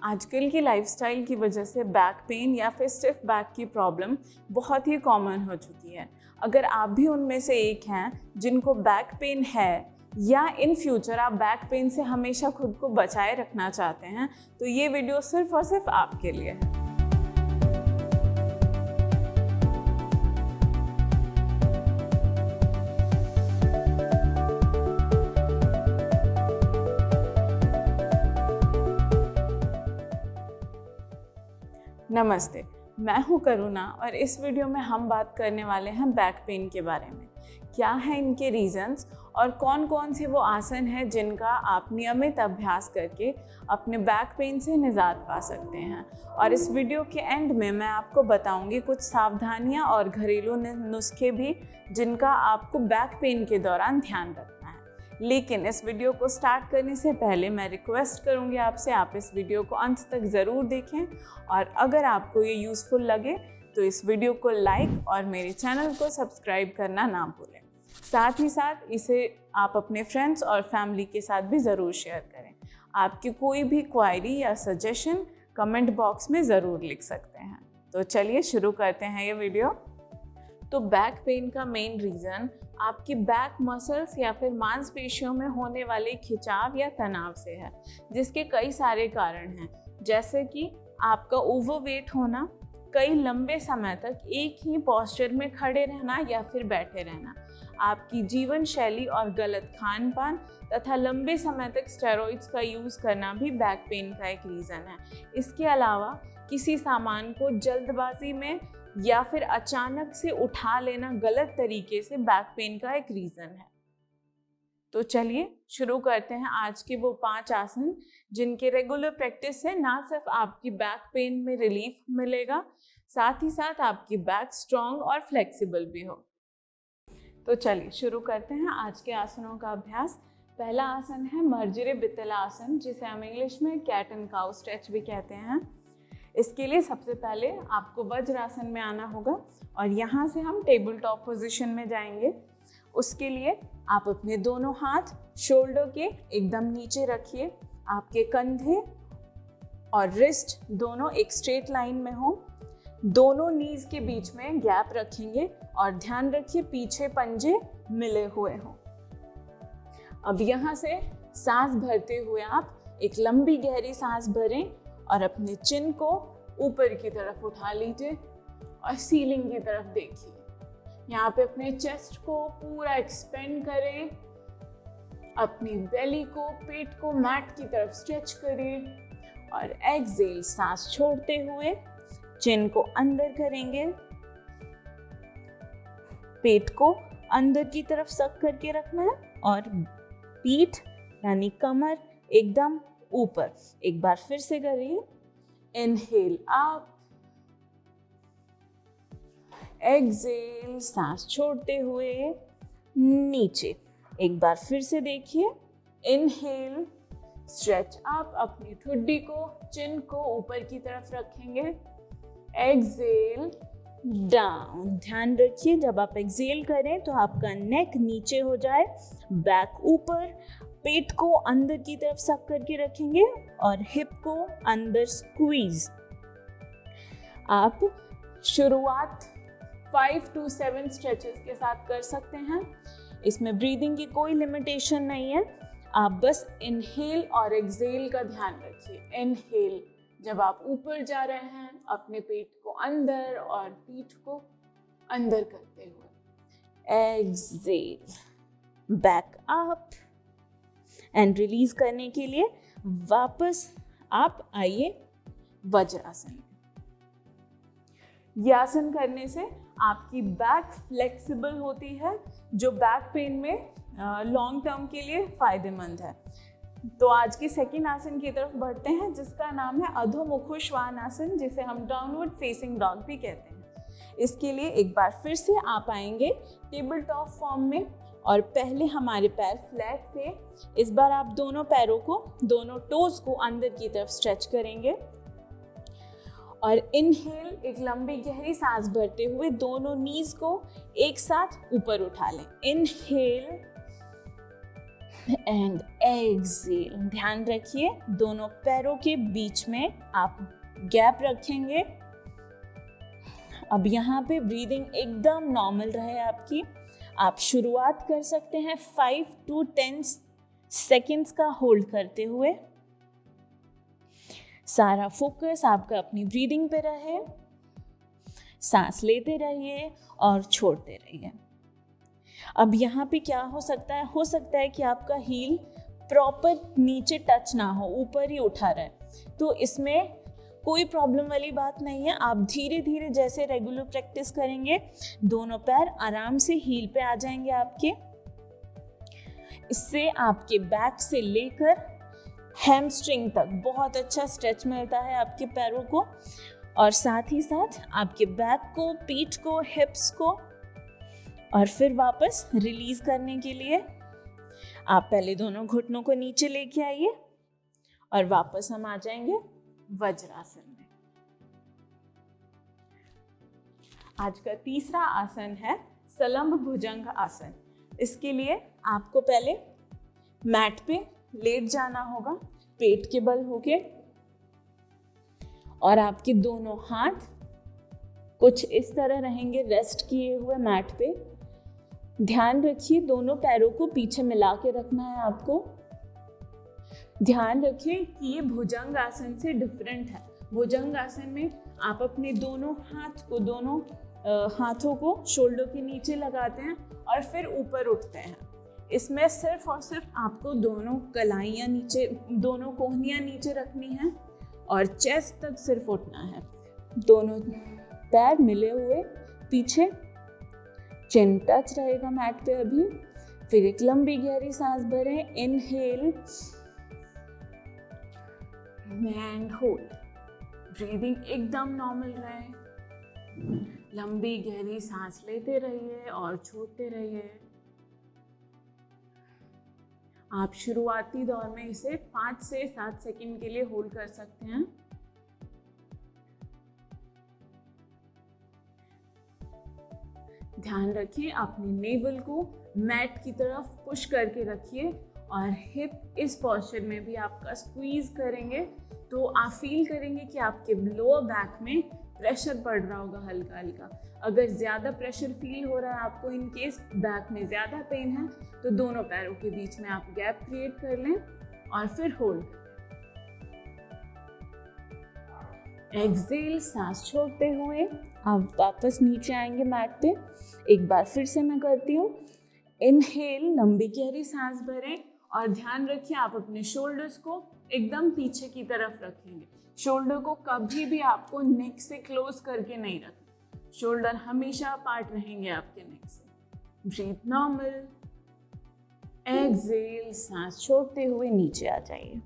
आजकल की लाइफस्टाइल की वजह से बैक पेन या फिर स्टिफ बैक की प्रॉब्लम बहुत ही कॉमन हो चुकी है। अगर आप भी उनमें से एक हैं जिनको बैक पेन है या इन फ्यूचर आप बैक पेन से हमेशा खुद को बचाए रखना चाहते हैं, तो ये वीडियो सिर्फ और सिर्फ आपके लिए है। नमस्ते, मैं हूं करुणा और इस वीडियो में हम बात करने वाले हैं बैक पेन के बारे में। क्या है इनके रीजंस और कौन कौन से वो आसन हैं जिनका आप नियमित अभ्यास करके अपने बैक पेन से निजात पा सकते हैं। और इस वीडियो के एंड में मैं आपको बताऊंगी कुछ सावधानियां और घरेलू नुस्खे भी जिनका आपको बैक पेन के दौरान ध्यान रखना है। लेकिन इस वीडियो को स्टार्ट करने से पहले मैं रिक्वेस्ट करूंगी आपसे, आप इस वीडियो को अंत तक ज़रूर देखें और अगर आपको ये यूज़फुल लगे तो इस वीडियो को लाइक और मेरे चैनल को सब्सक्राइब करना ना भूलें। साथ ही साथ इसे आप अपने फ्रेंड्स और फैमिली के साथ भी ज़रूर शेयर करें। आपकी कोई भी क्वायरी या सजेशन कमेंट बॉक्स में ज़रूर लिख सकते हैं। तो चलिए शुरू करते हैं ये वीडियो। तो बैक पेन का मेन रीज़न आपकी बैक मसल्स या फिर मांसपेशियों में होने वाले खिंचाव या तनाव से है, जिसके कई सारे कारण हैं, जैसे कि आपका ओवरवेट होना, कई लंबे समय तक एक ही पोस्चर में खड़े रहना या फिर बैठे रहना, आपकी जीवन शैली और गलत खान पान तथा लंबे समय तक स्टेरॉइड्स का यूज़ करना भी बैक पेन का एक रीज़न है। इसके अलावा किसी सामान को जल्दबाजी में या फिर अचानक से उठा लेना गलत तरीके से बैक पेन का एक रीज़न है। तो चलिए शुरू करते हैं आज के वो 5 आसन जिनके रेगुलर प्रैक्टिस से ना सिर्फ आपकी बैक पेन में रिलीफ मिलेगा, साथ ही साथ आपकी बैक स्ट्रॉन्ग और फ्लेक्सिबल भी हो। तो चलिए शुरू करते हैं आज के आसनों का अभ्यास। पहला आसन है मर्जरे बितला आसन, जिसे हम इंग्लिश में कैट एंड काउ स्ट्रेच भी कहते हैं। इसके लिए सबसे पहले आपको वज्रासन में आना होगा और यहाँ से हम टेबल टॉप पोजीशन में जाएंगे। उसके लिए आप अपने दोनों हाथ शोल्डर के एकदम नीचे रखिए। आपके कंधे और रिस्ट दोनों एक स्ट्रेट लाइन में हो। दोनों नीज के बीच में गैप रखेंगे और ध्यान रखिए पीछे पंजे मिले हुए हों। अब यहाँ से सांस भरते हुए आप एक लंबी गहरी सांस भरें और अपने चिन को ऊपर की तरफ उठा लीजिए और सीलिंग की तरफ देखिए। यहाँ पे अपने चेस्ट को पूरा एक्सपेंड करें, अपनी बेली को, पेट को मैट की तरफ स्ट्रेच करिए और एक्सहेल सांस छोड़ते हुए चिन को अंदर करेंगे, पेट को अंदर की तरफ सक करके रखना है और पीठ यानी कमर एकदम ऊपर। एक बार फिर से करिए, इनहेल अप, एक्सहेल सांस छोड़ते हुए नीचे। एक बार फिर से देखिए, इनहेल स्ट्रेच अप, अपनी ठुड्डी को, चिन को ऊपर की तरफ रखेंगे, एक्सहेल डाउन। ध्यान रखिए जब आप एक्सहेल करें तो आपका नेक नीचे हो जाए, बैक ऊपर, पेट को अंदर की तरफ सक करके रखेंगे और हिप को अंदर स्क्वीज। आप शुरुआत 5 to 7 स्ट्रेचेस के साथ कर सकते हैं। इसमें ब्रीदिंग की कोई लिमिटेशन नहीं है, आप बस इनहेल और एक्सहेल का ध्यान रखिए। इनहेल जब आप ऊपर जा रहे हैं, अपने पेट को अंदर और पीठ को अंदर करते हुए, exhale back up and release करने के लिए वापस आप आइए वज्रासन। यह आसन करने से आपकी बैक फ्लेक्सिबल होती है, जो बैक पेन में लॉन्ग टर्म के लिए फायदेमंद है। तो आज की सेकंड आसन की तरफ बढ़ते हैं, जिसका नाम है अधोमुखो श्वान आसन, जिसे हम डाउनवर्ड फेसिंग डॉग भी कहते हैं। इसके लिए एक बार फिर से आप आएंगे टेबल टॉप फॉर्म में और पहले हमारे पैर फ्लैट थे। इस बार आप दोनों पैरों को, दोनों टोज को अंदर की तरफ स्ट्रेच करेंगे और इनहेल एक लंबी गहरी सांस भरते हुए दोनों नीज को एक साथ ऊपर उठा लें। Inhale, and exhale. ध्यान रखिए दोनों पैरों के बीच में आप गैप रखेंगे। अब यहाँ पे ब्रीदिंग एकदम नॉर्मल रहे आपकी। आप शुरुआत कर सकते हैं 5 to 10 सेकेंड्स का होल्ड करते हुए। सारा फोकस आपका अपनी ब्रीदिंग पे रहे। सांस लेते रहिए और छोड़ते रहिए। अब यहाँ पे क्या हो सकता है कि आपका हील प्रॉपर नीचे टच ना हो, ऊपर ही उठा रहे, तो इसमें कोई प्रॉब्लम वाली बात नहीं है। आप धीरे धीरे जैसे रेगुलर प्रैक्टिस करेंगे दोनों पैर आराम से हील पे आ जाएंगे आपके। इससे आपके बैक से लेकर हैमस्ट्रिंग तक बहुत अच्छा स्ट्रेच मिलता है आपके पैरों को, और साथ ही साथ आपके बैक को, पीठ को, हिप्स को। और फिर वापस रिलीज करने के लिए आप पहले दोनों घुटनों को नीचे लेके आइए और वापस हम आ जाएंगे वज्रासन में। आज का तीसरा आसन है सलंब भुजंग आसन। इसके लिए आपको पहले मैट पे लेट जाना होगा पेट के बल होके, और आपके दोनों हाथ कुछ इस तरह रहेंगे रेस्ट किए हुए मैट पे। ध्यान रखिए दोनों पैरों को पीछे मिला के रखना है आपको। ध्यान रखिए कि ये भुजंग आसन से डिफरेंट है। भुजंग आसन में आप अपने दोनों हाथों को शोल्डर के नीचे लगाते हैं और फिर ऊपर उठते हैं। इसमें सिर्फ और सिर्फ आपको दोनों कलाइयाँ नीचे, दोनों कोहनियाँ नीचे रखनी है और चेस्ट तक सिर्फ उठना है। दोनों पैर मिले हुए पीछे, चिन टच रहेगा मैट पे अभी। फिर एक लंबी गहरी सांस भरें, इनहेल एंड होल्ड। ब्रीदिंग एकदम नॉर्मल रहे। लंबी गहरी सांस लेते रहिए और छोड़ते रहिए। आप शुरुआती दौर में इसे 5 से 7 सेकंड के लिए होल्ड कर सकते हैं। ध्यान रखिए अपने नेवल को मैट की तरफ पुश करके रखिए और हिप इस पोस्चर में भी आपका स्क्वीज करेंगे तो आप फील करेंगे कि आपके लोअर बैक में प्रेशर पड़ रहा होगा हल्का हल्का। अगर ज़्यादा प्रेशर फील हो रहा है आपको, इन केस बैक में ज़्यादा पेन है, तो दोनों पैरों के बीच में आप गैप क्रिएट कर लें और फिर होल्ड। एक्सेल, सांस छोड़ते हुए आप वापस नीचे आएंगे मैट पे। एक बार फिर से मैं करती हूँ। इनहेल, लंबी गहरी सांस भरें और ध्यान रखिए आप अपने शोल्डर्स को एकदम पीछे की तरफ रखेंगे। शोल्डर को कभी भी आपको नेक से क्लोज करके नहीं रखना। शोल्डर हमेशा अपार्ट रहेंगे आपके नेक से। Breathe normal. एक्सेल, सांस छोड़ते हुए नीचे आ जाइए।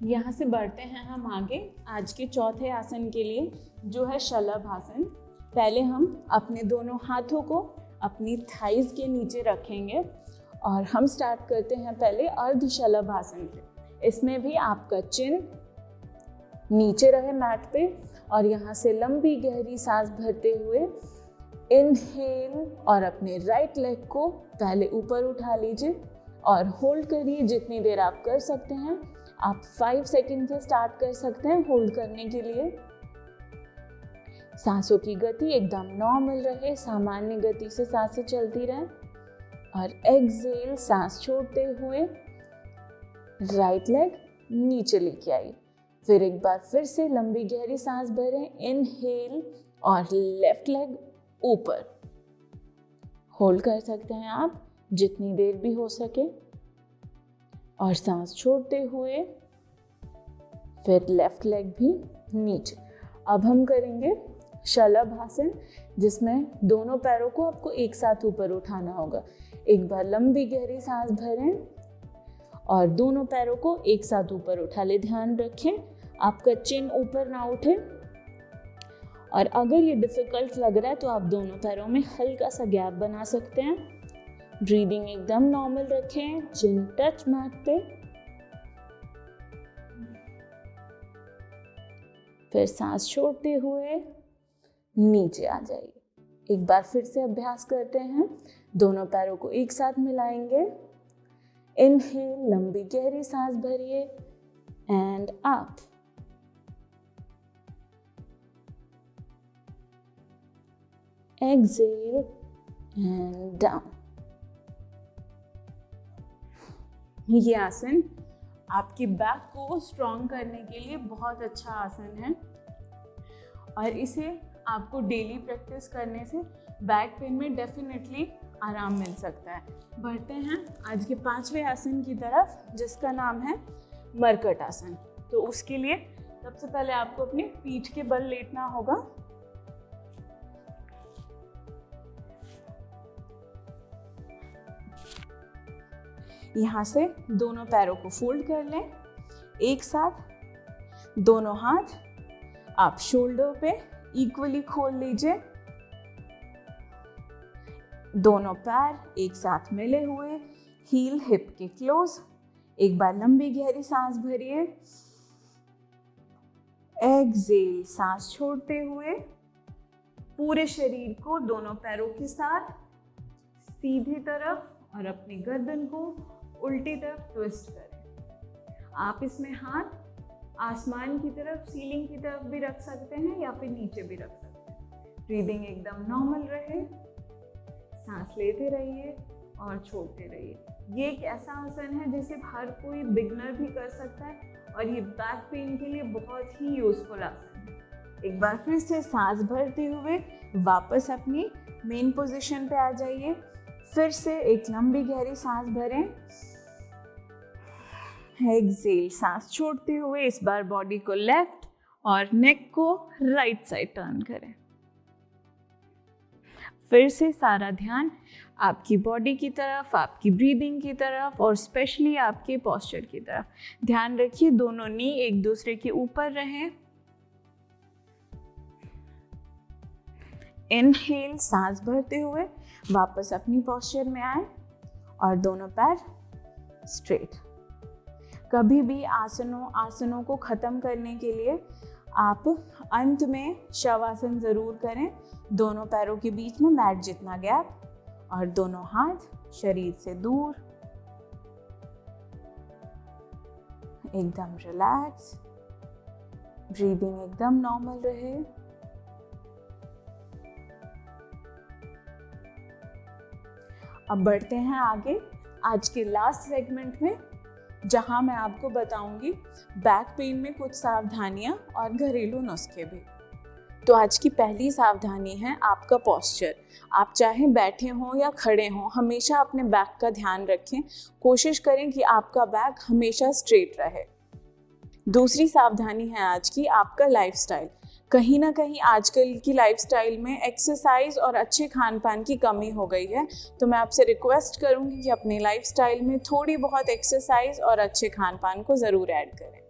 यहाँ से बढ़ते हैं हम आगे आज के चौथे आसन के लिए, जो है शलभ आसन। पहले हम अपने दोनों हाथों को अपनी थाइज के नीचे रखेंगे और हम स्टार्ट करते हैं पहले अर्ध शलभ आसन से। इसमें भी आपका चिन नीचे रहे मैट पे और यहाँ से लंबी गहरी सांस भरते हुए इनहेल और अपने राइट लेग को पहले ऊपर उठा लीजिए और होल्ड करिए जितनी देर आप कर सकते हैं। आप 5 सेकंड से स्टार्ट कर सकते हैं होल्ड करने के लिए। सांसों की गति एकदम नॉर्मल रहे, सामान्य गति से सांसें चलती रहें। और एक्सेल, सांस छोड़ते हुए राइट लेग नीचे लेके आइए। फिर एक बार फिर से लंबी गहरी सांस भरें, इनहेल और लेफ्ट लेग ऊपर। होल्ड कर सकते हैं आप जितनी देर भी हो सके। और सांस छोड़ते हुए फिर लेफ्ट लेग भी नीचे। अब हम करेंगे शलभ आसन, जिसमें दोनों पैरों को आपको एक साथ ऊपर उठाना होगा। एक बार लंबी गहरी सांस भरें और दोनों पैरों को एक साथ ऊपर उठा ले। ध्यान रखें आपका चिन ऊपर ना उठे। और अगर ये डिफिकल्ट लग रहा है तो आप दोनों पैरों में हल्का सा गैप बना सकते हैं। ब्रीदिंग एकदम नॉर्मल रखें, चिन टच मैट पे। फिर सांस छोड़ते हुए नीचे आ जाइए। एक बार फिर से अभ्यास करते हैं। दोनों पैरों को एक साथ मिलाएंगे। इनहेल, लंबी गहरी सांस भरिए and up. Exhale and down. ये आसन आपकी बैक को स्ट्रॉन्ग करने के लिए बहुत अच्छा आसन है और इसे आपको डेली प्रैक्टिस करने से बैक पेन में डेफिनेटली आराम मिल सकता है। बढ़ते हैं आज के 5वें आसन की तरफ, जिसका नाम है मरकट आसन। तो उसके लिए सबसे पहले आपको अपनी पीठ के बल लेटना होगा। यहाँ से दोनों पैरों को फोल्ड कर लें एक साथ। दोनों हाथ आप शोल्डर पे इक्वली खोल लीजिए। दोनों पैर एक साथ मिले हुए, हील हिप के क्लोज। एक बार लंबी गहरी सांस भरिए। एक्सेल, सांस छोड़ते हुए पूरे शरीर को दोनों पैरों के साथ सीधी तरफ और अपनी गर्दन को उल्टी तरफ ट्विस्ट करें। आप इसमें हाथ आसमान की तरफ, सीलिंग की तरफ भी रख सकते हैं या फिर नीचे भी रख सकते हैं। ब्रीदिंग एकदम नॉर्मल रहे, सांस लेते रहिए और छोड़ते रहिए। ये एक ऐसा आसन है जिसे हर कोई बिगनर भी कर सकता है और ये बैक पेन के लिए बहुत ही यूजफुल आसन है। एक बार फिर से सांस भरते हुए वापस अपनी मेन पोजीशन पे आ जाइए। फिर से एक लंबी गहरी सांस भरें। एक्सेल, सांस छोड़ते हुए इस बार बॉडी को लेफ्ट और नेक को राइट साइड टर्न करें। फिर से सारा ध्यान आपकी बॉडी की तरफ, आपकी ब्रीदिंग की तरफ और स्पेशली आपके पोस्चर की तरफ। ध्यान रखिए दोनों नी एक दूसरे के ऊपर रहें। इनहेल, सांस भरते हुए वापस अपनी पोस्चर में आए और दोनों पैर स्ट्रेट। कभी भी आसनों को ख़त्म करने के लिए आप अंत में शवासन ज़रूर करें। दोनों पैरों के बीच में मैट जितना गैप और दोनों हाथ शरीर से दूर। एकदम रिलैक्स, ब्रीदिंग एकदम नॉर्मल रहे। अब बढ़ते हैं आगे आज के लास्ट सेगमेंट में, जहां मैं आपको बताऊंगी बैक पेन में कुछ सावधानियां और घरेलू नुस्खे भी। तो आज की पहली सावधानी है आपका पोस्चर। आप चाहे बैठे हों या खड़े हों, हमेशा अपने बैक का ध्यान रखें। कोशिश करें कि आपका बैक हमेशा स्ट्रेट रहे। दूसरी सावधानी है आज की आपका लाइफस्टाइल। कहीं ना कहीं आजकल की लाइफस्टाइल में एक्सरसाइज और अच्छे खान पान की कमी हो गई है, तो मैं आपसे रिक्वेस्ट करूंगी कि अपनी लाइफस्टाइल में थोड़ी बहुत एक्सरसाइज और अच्छे खान पान को ज़रूर ऐड करें।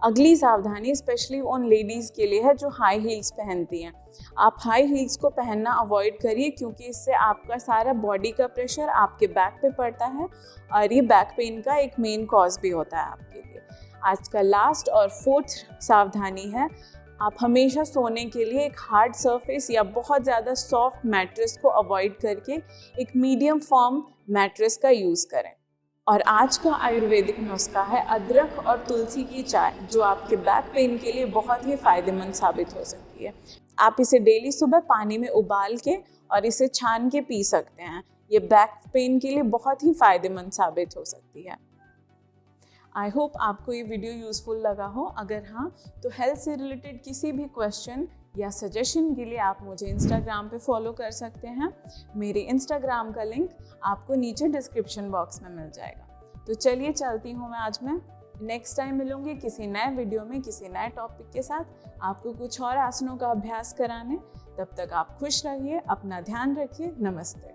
अगली सावधानी स्पेशली उन लेडीज़ के लिए है जो हाई हील्स पहनती हैं। आप हाई हील्स को पहनना अवॉइड करिए, क्योंकि इससे आपका सारा बॉडी का प्रेशर आपके बैक पे पड़ता है और ये बैक पेन का एक मेन कॉज भी होता है आपके लिए। आज का लास्ट और 4th सावधानी है, आप हमेशा सोने के लिए एक हार्ड सरफेस या बहुत ज़्यादा सॉफ्ट मैट्रेस को अवॉइड करके एक मीडियम फॉर्म मैट्रेस का यूज़ करें। और आज का आयुर्वेदिक नुस्खा है अदरक और तुलसी की चाय, जो आपके बैक पेन के लिए बहुत ही फ़ायदेमंद साबित हो सकती है। आप इसे डेली सुबह पानी में उबाल के और इसे छान के पी सकते हैं। ये बैक पेन के लिए बहुत ही फ़ायदेमंद साबित हो सकती है। आई होप आपको ये वीडियो यूज़फुल लगा हो। अगर हाँ, तो हेल्थ से रिलेटेड किसी भी क्वेश्चन या सजेशन के लिए आप मुझे इंस्टाग्राम पे फॉलो कर सकते हैं। मेरे इंस्टाग्राम का लिंक आपको नीचे डिस्क्रिप्शन बॉक्स में मिल जाएगा। तो चलिए चलती हूँ मैं आज मैं। नेक्स्ट टाइम मिलूंगी किसी नए वीडियो में किसी नए टॉपिक के साथ, आपको कुछ और आसनों का अभ्यास कराने। तब तक आप खुश रहिए, अपना ध्यान रखिए। नमस्ते।